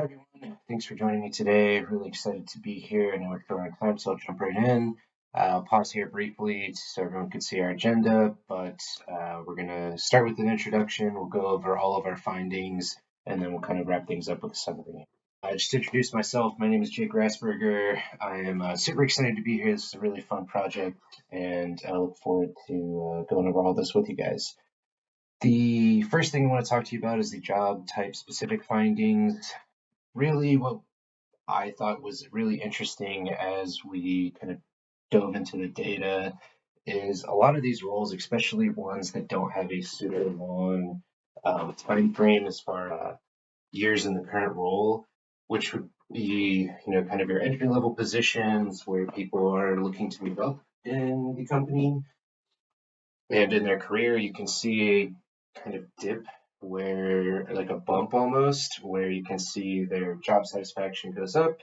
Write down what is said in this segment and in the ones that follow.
Hi everyone, thanks for joining me today. Really excited to be here. I know we're short on time, so I'll jump right in. I'll pause here briefly so everyone can see our agenda, but we're going to start with an introduction. We'll go over all of our findings, and then we'll kind of wrap things up with a summary. Just to introduce myself, my name is Jake Rastberger. I am super excited to be here. This is a really fun project, and I look forward to going over all this with you guys. The first thing I want to talk to you about is the job type specific findings. Really, what I thought was really interesting as we kind of dove into the data is a lot of these roles, especially ones that don't have a super long time frame as far years in the current role, which would be, kind of your entry level positions where people are looking to move up in the company and in their career. You can see a kind of dip where, like a bump almost, where you can see their job satisfaction goes up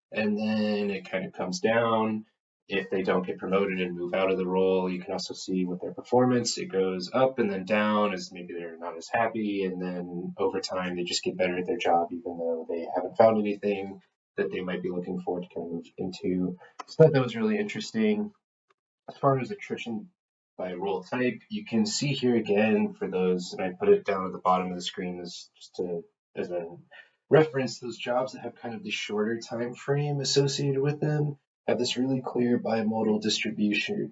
and then it kind of comes down. If they don't get promoted and move out of the role, you can also see with their performance, it goes up and then down as maybe they're not as happy. And then over time, they just get better at their job, even though they haven't found anything that they might be looking forward to kind of move into. So I thought that was really interesting. As far as attrition by role type, you can see here again for those, and I put it down at the bottom of the screen as a reference, those jobs that have kind of the shorter time frame associated with them have this really clear bimodal distribution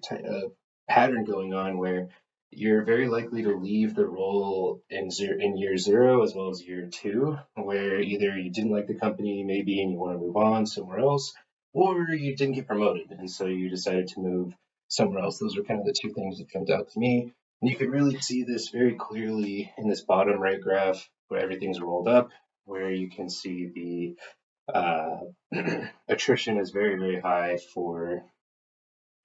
pattern going on where you're very likely to leave the role in year zero as well as year two, where either you didn't like the company maybe and you want to move on somewhere else, or you didn't get promoted and so you decided to move somewhere else. They are kind of the two things that jumped out to me. And you can really see this very clearly in this bottom right graph where everything's rolled up, where you can see the attrition is very, very high for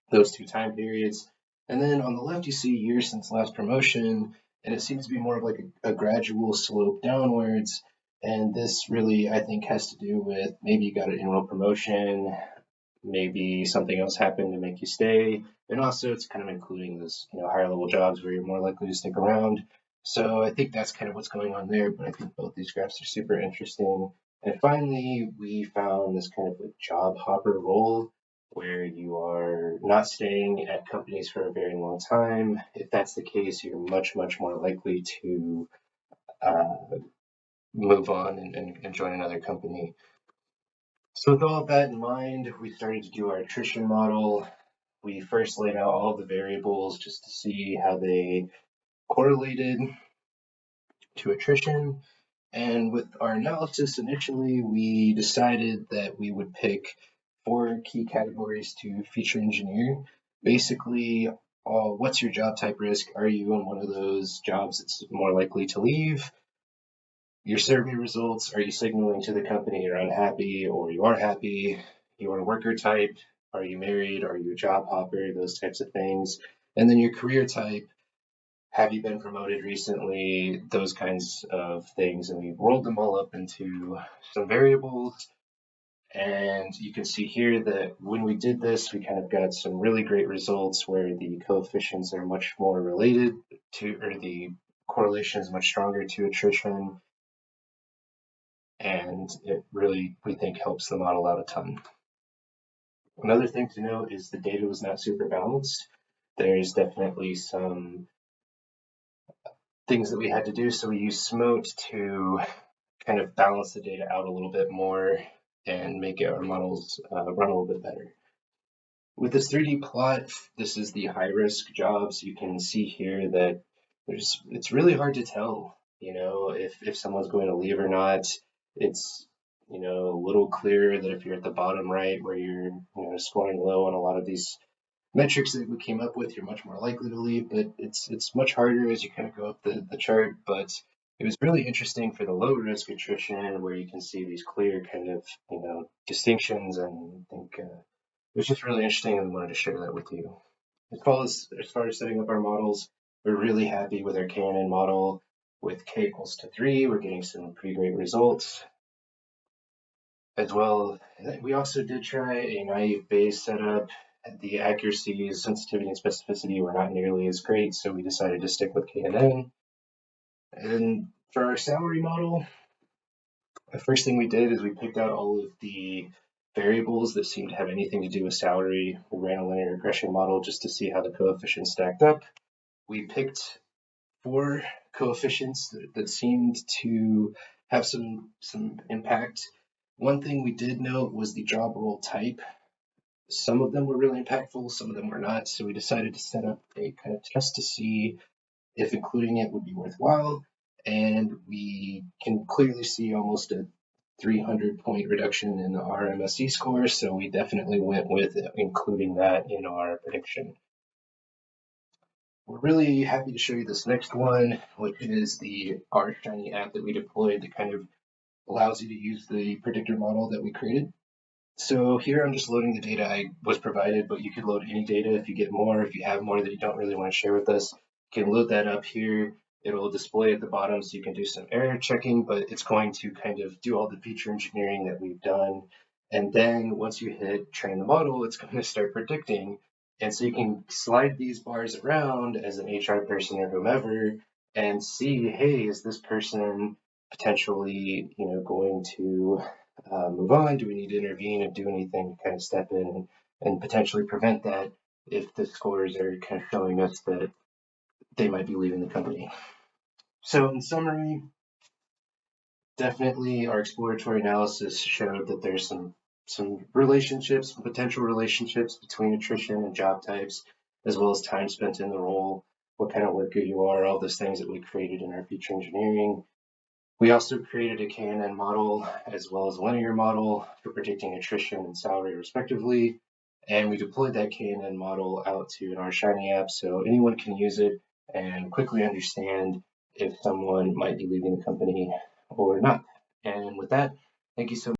those two time periods. And then on the left, you see years since last promotion, and it seems to be more of like a gradual slope downwards. And this really, I think, has to do with maybe you got an annual promotion, maybe something else happened to make you stay. And also it's kind of including this, higher level jobs where you're more likely to stick around. So I think that's kind of what's going on there, but I think both these graphs are super interesting. And finally, we found this kind of like job hopper role where you are not staying at companies for a very long time. If that's the case, you're much, much more likely to move on and join another company. So with all of that in mind, we started to do our attrition model. We first laid out all the variables just to see how they correlated to attrition. And with our analysis initially, we decided that we would pick 4 key categories to feature engineer. Basically, what's your job type risk? Are you in one of those jobs that's more likely to leave? Your survey results, are you signaling to the company you're unhappy or you are happy? Your worker type, are you married? Are you a job hopper? Those types of things. And then your career type, have you been promoted recently? Those kinds of things. And we rolled them all up into some variables. And you can see here that when we did this, we kind of got some really great results where the coefficients are much more related to, or the correlation is much stronger to attrition. And it really, we think, helps the model out a ton. Another thing to note is the data was not super balanced. There's definitely some things that we had to do. So we used SMOT to kind of balance the data out a little bit more and make our models run a little bit better. With this 3D plot, this is the high risk jobs. You can see here that it's really hard to tell, if someone's going to leave or not. It's, a little clearer that if you're at the bottom right where you're, scoring low on a lot of these metrics that we came up with, you're much more likely to leave, but it's much harder as you kind of go up the chart. But it was really interesting for the low risk attrition where you can see these clear kind of, distinctions, and I think it was just really interesting and wanted to share that with you. As far as setting up our models, we're really happy with our KNN model. With k equals to 3, we're getting some pretty great results. As well, we also did try a naive Bayes setup. The accuracy, sensitivity, and specificity were not nearly as great, so we decided to stick with KNN. And for our salary model, The first thing we did is we picked out all of the variables that seemed to have anything to do with salary. We ran a linear regression model just to see how the coefficients stacked up. We picked 4 coefficients that seemed to have some impact. One thing we did note was the job role type. Some of them were really impactful, some of them were not. So we decided to set up a kind of test to see if including it would be worthwhile. And we can clearly see almost a 300-point reduction in the RMSE score. So we definitely went with including that in our prediction. We're really happy to show you this next one, which is the R Shiny app that we deployed that kind of allows you to use the predictor model that we created. So here I'm just loading the data I was provided, but you could load any data if you get more. If you have more that you don't really want to share with us, you can load that up here. It'll display at the bottom so you can do some error checking, but it's going to kind of do all the feature engineering that we've done. And then once you hit train the model, it's going to start predicting. And so you can slide these bars around as an HR person or whomever and see, hey, is this person potentially, going to move on? Do we need to intervene and do anything to kind of step in and potentially prevent that if the scores are kind of showing us that they might be leaving the company? So in summary, definitely our exploratory analysis showed that there's some relationships, some potential relationships between attrition and job types, as well as time spent in the role, what kind of worker you are, all those things that we created in our feature engineering. We also created a KNN model as well as a linear model for predicting attrition and salary respectively. And we deployed that KNN model out to an R Shiny app so anyone can use it and quickly understand if someone might be leaving the company or not. And with that, thank you so much.